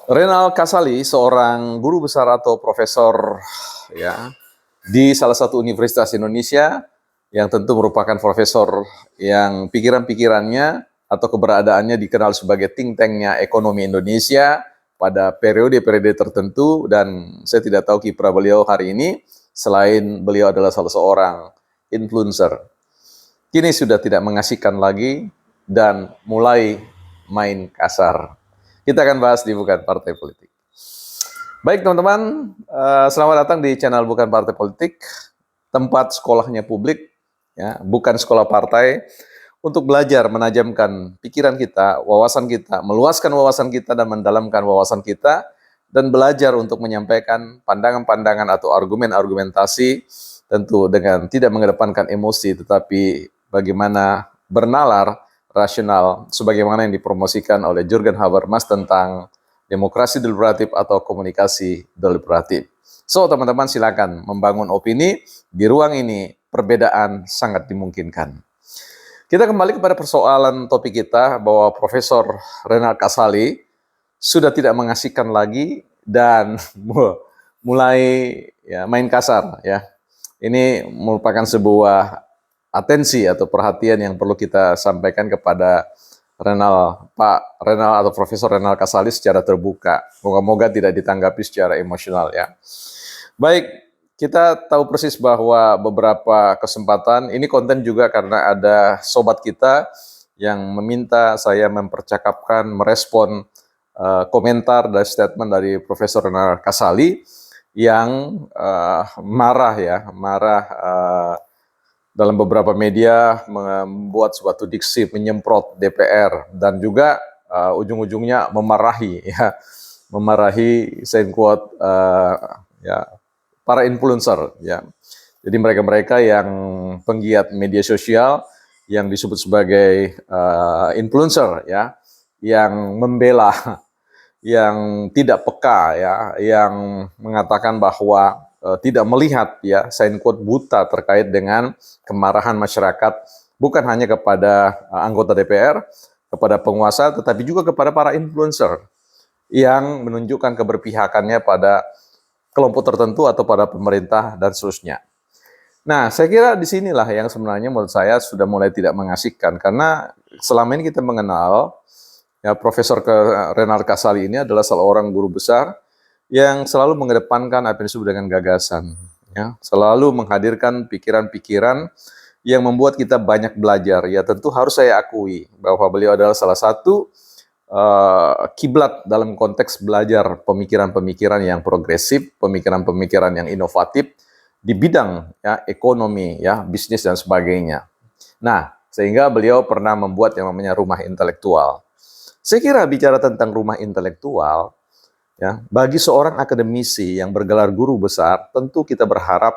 Renal Kasali, seorang guru besar atau profesor ya di salah satu universitas Indonesia yang tentu merupakan profesor yang pikiran-pikirannya atau keberadaannya dikenal sebagai think tank-nya ekonomi Indonesia pada periode-periode tertentu, dan saya tidak tahu kiprah beliau hari ini selain beliau adalah salah seorang influencer. Kini sudah tidak mengasihkan lagi dan mulai main kasar. Kita akan bahas di Bukan Partai Politik. Baik teman-teman, selamat datang di channel Bukan Partai Politik, tempat sekolahnya publik, ya, bukan sekolah partai, untuk belajar menajamkan pikiran kita, wawasan kita, meluaskan wawasan kita dan mendalamkan wawasan kita, dan belajar untuk menyampaikan pandangan-pandangan atau argumen-argumentasi, tentu dengan tidak mengedepankan emosi, tetapi bagaimana bernalar, rasional, sebagaimana yang dipromosikan oleh Jürgen Habermas tentang demokrasi deliberatif atau komunikasi deliberatif. So, teman-teman silakan membangun opini. Di ruang ini, perbedaan sangat dimungkinkan. Kita kembali kepada persoalan topik kita, bahwa Profesor Renal Kasali sudah tidak mengasihkan lagi dan mulai ya, main kasar. Ya. Ini merupakan sebuah atensi atau perhatian yang perlu kita sampaikan kepada Pak Renal atau Profesor Renal Kasali secara terbuka. Moga-moga tidak ditanggapi secara emosional ya. Baik, kita tahu persis bahwa beberapa kesempatan, ini konten juga karena ada sobat kita yang meminta saya mempercakapkan, merespon komentar dan statement dari Profesor Renal Kasali yang marah dalam beberapa media membuat suatu diksi menyemprot DPR dan juga ujung-ujungnya memarahi saya quote ya para influencer ya. Jadi mereka-mereka yang penggiat media sosial yang disebut sebagai influencer ya, yang membela, yang tidak peka ya, yang mengatakan bahwa tidak melihat ya, saya quote buta terkait dengan kemarahan masyarakat bukan hanya kepada anggota DPR, kepada penguasa, tetapi juga kepada para influencer yang menunjukkan keberpihakannya pada kelompok tertentu atau pada pemerintah dan seterusnya. Nah, saya kira disinilah yang sebenarnya menurut saya sudah mulai tidak mengasihkan, karena selama ini kita mengenal ya, Profesor Renal Kasali ini adalah seorang guru besar yang selalu mengedepankan apa yang disebut dengan gagasan, ya, selalu menghadirkan pikiran-pikiran yang membuat kita banyak belajar. Ya, tentu harus saya akui bahwa beliau adalah salah satu kiblat dalam konteks belajar pemikiran-pemikiran yang progresif, pemikiran-pemikiran yang inovatif di bidang ya, ekonomi, ya, bisnis dan sebagainya. Nah, sehingga beliau pernah membuat yang namanya rumah intelektual. Saya kira bicara tentang rumah intelektual, ya, bagi seorang akademisi yang bergelar guru besar, tentu kita berharap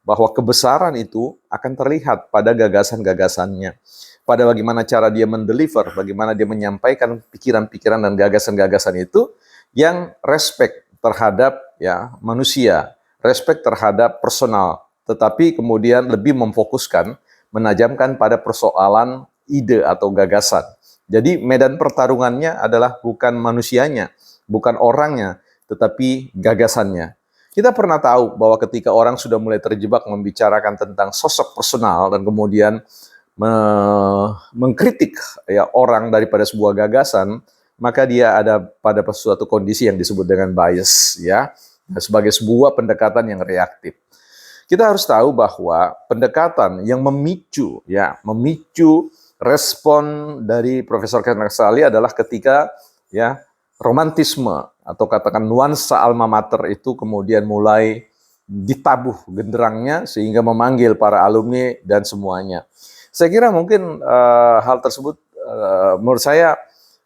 bahwa kebesaran itu akan terlihat pada gagasan-gagasannya, pada bagaimana cara dia mendeliver, bagaimana dia menyampaikan pikiran-pikiran dan gagasan-gagasan itu yang respect terhadap ya manusia, respect terhadap personal, tetapi kemudian lebih memfokuskan, menajamkan pada persoalan ide atau gagasan. Jadi medan pertarungannya adalah bukan manusianya, bukan orangnya, tetapi gagasannya. Kita pernah tahu bahwa ketika orang sudah mulai terjebak membicarakan tentang sosok personal dan kemudian mengkritik ya orang daripada sebuah gagasan, maka dia ada pada suatu kondisi yang disebut dengan bias ya, sebagai sebuah pendekatan yang reaktif. Kita harus tahu bahwa pendekatan yang memicu respon dari Profesor Renal Kasali adalah ketika ya romantisme atau katakan nuansa alma mater itu kemudian mulai ditabuh genderangnya sehingga memanggil para alumni dan semuanya. Saya kira mungkin hal tersebut menurut saya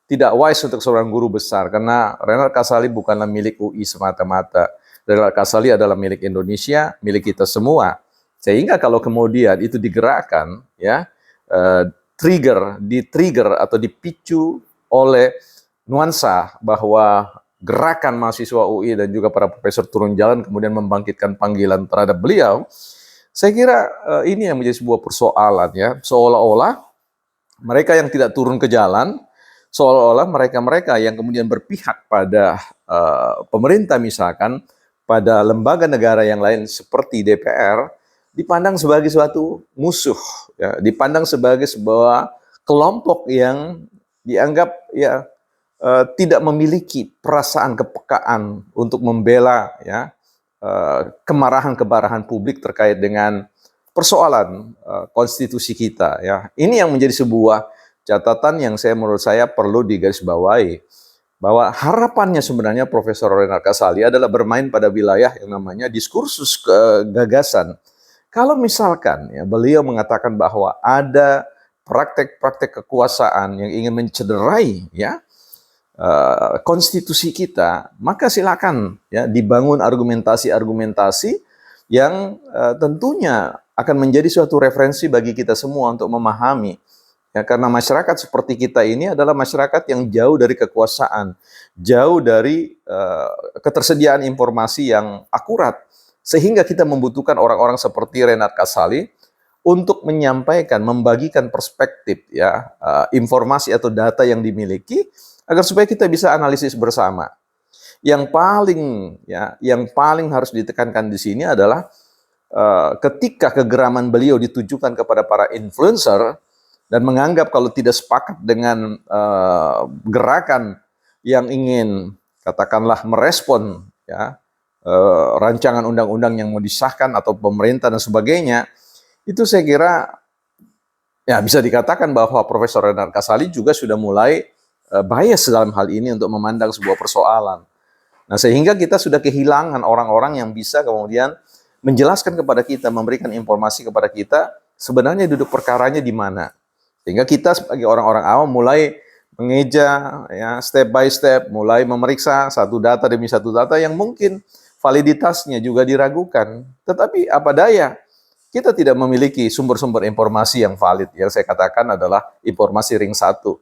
tidak wise untuk seorang guru besar, karena Renal Kasali bukanlah milik UI semata-mata. Renal Kasali adalah milik Indonesia, milik kita semua. Sehingga kalau kemudian itu digerakkan, ya di-trigger atau dipicu oleh nuansa bahwa gerakan mahasiswa UI dan juga para profesor turun jalan kemudian membangkitkan panggilan terhadap beliau, saya kira ini yang menjadi sebuah persoalan ya, seolah-olah mereka yang tidak turun ke jalan seolah-olah mereka-mereka yang kemudian berpihak pada pemerintah misalkan, pada lembaga negara yang lain seperti DPR, dipandang sebagai suatu musuh, ya, dipandang sebagai sebuah kelompok yang dianggap ya tidak memiliki perasaan kepekaan untuk membela ya kemarahan-kemarahan publik terkait dengan persoalan konstitusi kita ya. Ini yang menjadi sebuah catatan yang menurut saya perlu digarisbawahi, bahwa harapannya sebenarnya Profesor Renard Kasali adalah bermain pada wilayah yang namanya diskursus gagasan. Kalau misalkan ya beliau mengatakan bahwa ada praktek-praktek kekuasaan yang ingin mencederai ya konstitusi kita, maka silakan ya dibangun argumentasi-argumentasi yang tentunya akan menjadi suatu referensi bagi kita semua untuk memahami. Ya, karena masyarakat seperti kita ini adalah masyarakat yang jauh dari kekuasaan, jauh dari ketersediaan informasi yang akurat, sehingga kita membutuhkan orang-orang seperti Renard Kasali untuk menyampaikan, membagikan perspektif, ya, informasi atau data yang dimiliki, agar supaya kita bisa analisis bersama. Yang paling harus ditekankan di sini adalah ketika kegeraman beliau ditujukan kepada para influencer dan menganggap kalau tidak sepakat dengan gerakan yang ingin katakanlah merespon ya rancangan undang-undang yang mau disahkan atau pemerintah dan sebagainya, itu saya kira ya bisa dikatakan bahwa Profesor Renard Kasali juga sudah mulai bias dalam hal ini untuk memandang sebuah persoalan. Nah, sehingga kita sudah kehilangan orang-orang yang bisa kemudian menjelaskan kepada kita, memberikan informasi kepada kita sebenarnya duduk perkaranya di mana. Sehingga kita sebagai orang-orang awam mulai mengeja ya step by step, mulai memeriksa satu data demi satu data yang mungkin validitasnya juga diragukan. Tetapi apa daya, kita tidak memiliki sumber-sumber informasi yang valid. Yang saya katakan adalah informasi ring satu.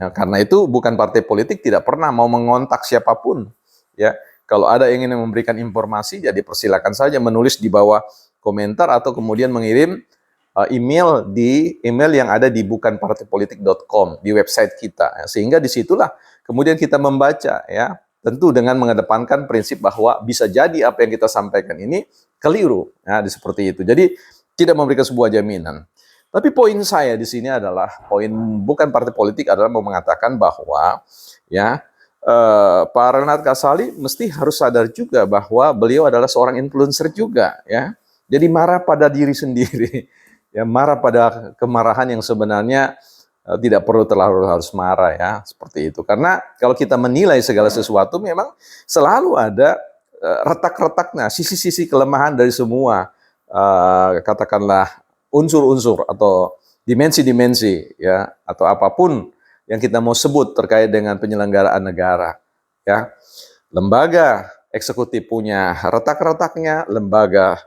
Nah, karena itu bukan partai politik tidak pernah mau mengontak siapapun. Ya, kalau ada yang ingin memberikan informasi, jadi persilakan saja menulis di bawah komentar atau kemudian mengirim email di email yang ada di bukanpartaipolitik.com di website kita. Ya, sehingga disitulah kemudian kita membaca ya, tentu dengan mengedepankan prinsip bahwa bisa jadi apa yang kita sampaikan ini keliru. Ya, seperti itu. Jadi tidak memberikan sebuah jaminan. Tapi poin saya di sini adalah poin bukan partai politik adalah mau mengatakan bahwa ya Pak Renard Kasali mesti harus sadar juga bahwa beliau adalah seorang influencer juga ya. Jadi marah pada diri sendiri. Ya, marah pada kemarahan yang sebenarnya tidak perlu terlalu harus marah ya, seperti itu. Karena kalau kita menilai segala sesuatu memang selalu ada retak-retaknya, sisi-sisi kelemahan dari semua katakanlah unsur-unsur atau dimensi-dimensi ya atau apapun yang kita mau sebut terkait dengan penyelenggaraan negara ya. Lembaga eksekutif punya retak-retaknya, lembaga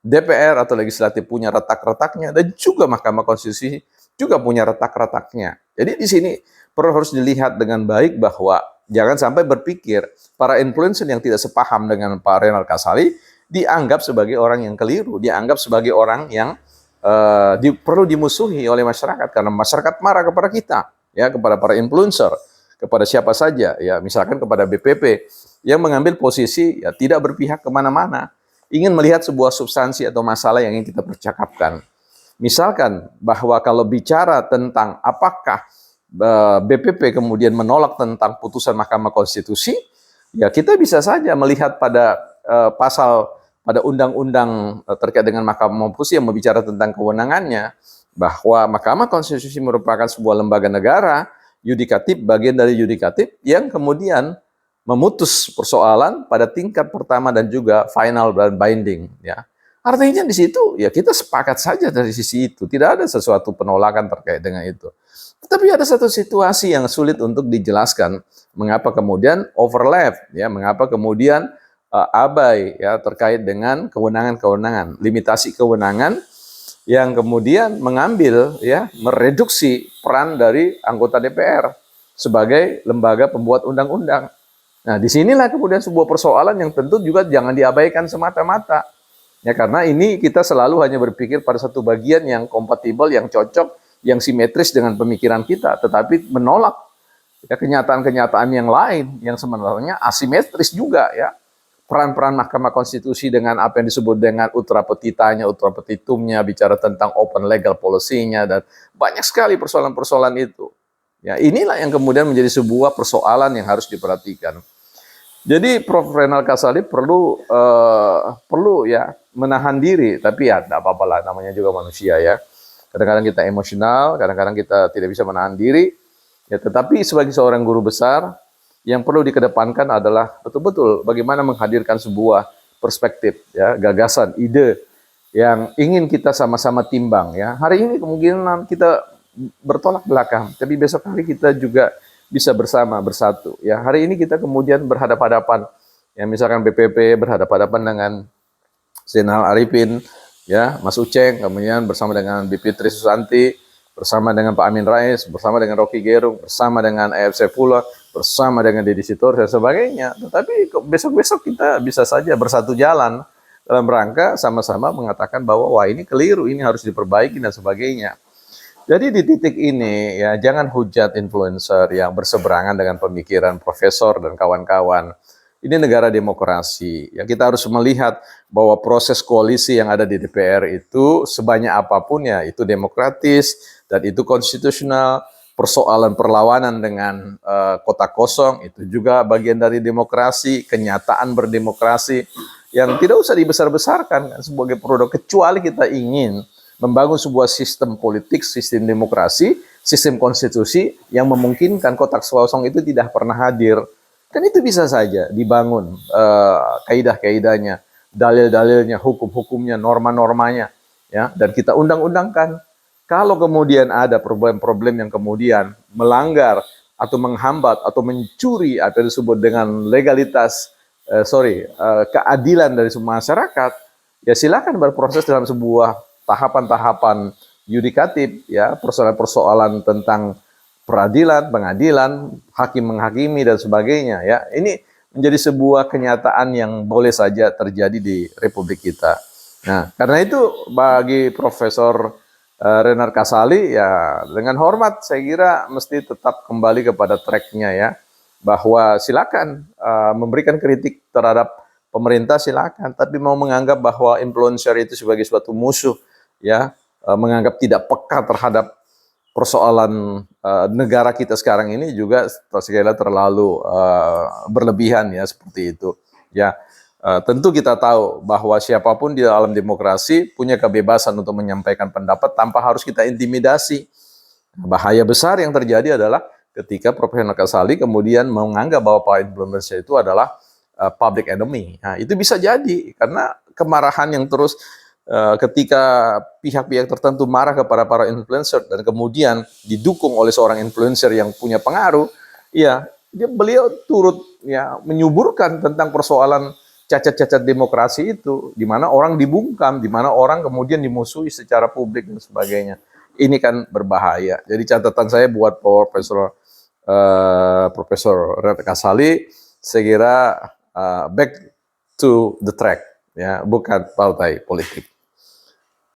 DPR atau legislatif punya retak-retaknya, dan juga Mahkamah Konstitusi juga punya retak-retaknya. Jadi di sini perlu harus dilihat dengan baik bahwa jangan sampai berpikir para influencer yang tidak sepaham dengan Pak Renard Kasali dianggap sebagai orang yang keliru, dianggap sebagai orang yang perlu dimusuhi oleh masyarakat karena masyarakat marah kepada kita, ya, kepada para influencer, kepada siapa saja, ya, misalkan kepada BPP yang mengambil posisi ya tidak berpihak kemana-mana, ingin melihat sebuah substansi atau masalah yang ingin kita percakapkan. Misalkan bahwa kalau bicara tentang apakah BPP kemudian menolak tentang putusan Mahkamah Konstitusi, ya kita bisa saja melihat pada pasal pada undang-undang terkait dengan Mahkamah Konstitusi yang berbicara tentang kewenangannya, bahwa Mahkamah Konstitusi merupakan sebuah lembaga negara, yudikatif, bagian dari yudikatif yang kemudian memutus persoalan pada tingkat pertama dan juga final dan binding ya. Artinya di situ ya kita sepakat saja dari sisi itu, tidak ada sesuatu penolakan terkait dengan itu. Tetapi ada satu situasi yang sulit untuk dijelaskan, mengapa kemudian overlap ya, mengapa kemudian abai ya terkait dengan kewenangan-kewenangan, limitasi kewenangan yang kemudian mengambil ya mereduksi peran dari anggota DPR sebagai lembaga pembuat undang-undang. Nah, disinilah kemudian sebuah persoalan yang tentu juga jangan diabaikan semata-mata. Ya, karena ini kita selalu hanya berpikir pada satu bagian yang kompatibel, yang cocok, yang simetris dengan pemikiran kita, tetapi menolak ya kenyataan-kenyataan yang lain yang sebenarnya asimetris juga ya. Peran-peran Mahkamah Konstitusi dengan apa yang disebut dengan ultra petitanya, ultra petitumnya, bicara tentang open legal policy-nya, dan banyak sekali persoalan-persoalan itu. Ya, inilah yang kemudian menjadi sebuah persoalan yang harus diperhatikan. Jadi Prof. Renal Kasali perlu ya menahan diri, tapi ya tidak apa-apa lah, namanya juga manusia ya. Kadang-kadang kita emosional, kadang-kadang kita tidak bisa menahan diri. Ya, tetapi sebagai seorang guru besar, yang perlu dikedepankan adalah betul-betul bagaimana menghadirkan sebuah perspektif, ya, gagasan, ide yang ingin kita sama-sama timbang. Ya, hari ini kemungkinan kita bertolak belakang, tapi besok hari kita juga bisa bersama, bersatu. Ya, hari ini kita kemudian berhadapan-hadapan, ya, misalkan BPP berhadapan-hadapan dengan Zainal Arifin, ya, Mas Uceng, kemudian bersama dengan Bipitri Susanti, bersama dengan Pak Amin Rais, bersama dengan Rocky Gerung, bersama dengan AFC Pula, bersama dengan Deddy Sitor dan sebagainya. Tetapi besok-besok kita bisa saja bersatu jalan dalam rangka sama-sama mengatakan bahwa wah ini keliru, ini harus diperbaiki dan sebagainya. Jadi di titik ini ya jangan hujat influencer yang berseberangan dengan pemikiran profesor dan kawan-kawan. Ini negara demokrasi. Ya kita harus melihat bahwa proses koalisi yang ada di DPR itu sebanyak apapun ya itu demokratis dan itu konstitusional. Persoalan perlawanan dengan kota kosong itu juga bagian dari demokrasi, kenyataan berdemokrasi yang tidak usah dibesar-besarkan kan, sebagai produk, kecuali kita ingin membangun sebuah sistem politik, sistem demokrasi, sistem konstitusi yang memungkinkan kotak kosong itu tidak pernah hadir. Kan itu bisa saja dibangun kaidah-kaidahnya, dalil-dalilnya, hukum-hukumnya, norma-normanya, ya, dan kita undang-undangkan. Kalau kemudian ada problem-problem yang kemudian melanggar atau menghambat atau mencuri apa yang disebut dengan legalitas, keadilan dari semua masyarakat, ya silakan berproses dalam sebuah tahapan-tahapan yudikatif, ya, persoalan-persoalan tentang peradilan, pengadilan, hakim menghakimi dan sebagainya, ya. Ini menjadi sebuah kenyataan yang boleh saja terjadi di Republik kita. Nah, karena itu bagi Profesor Renal Kasali ya dengan hormat saya kira mesti tetap kembali kepada tracknya ya, bahwa silakan memberikan kritik terhadap pemerintah silakan, tapi mau menganggap bahwa influencer itu sebagai suatu musuh ya, menganggap tidak peka terhadap persoalan negara kita sekarang ini juga sekali terlalu berlebihan ya, seperti itu ya. Tentu kita tahu bahwa siapapun di dalam demokrasi punya kebebasan untuk menyampaikan pendapat tanpa harus kita intimidasi. Bahaya besar yang terjadi adalah ketika Profesor Kasali kemudian menganggap bahwa Pak influencer itu adalah public enemy. Nah, itu bisa jadi karena kemarahan yang terus ketika pihak-pihak tertentu marah kepada para influencer dan kemudian didukung oleh seorang influencer yang punya pengaruh, ya beliau turut ya menyuburkan tentang persoalan cacat-cacat demokrasi itu, di mana orang dibungkam, di mana orang kemudian dimusuhi secara publik dan sebagainya. Ini kan berbahaya. Jadi catatan saya buat Profesor Renal Kasali, saya kira back to the track, ya, bukan partai politik.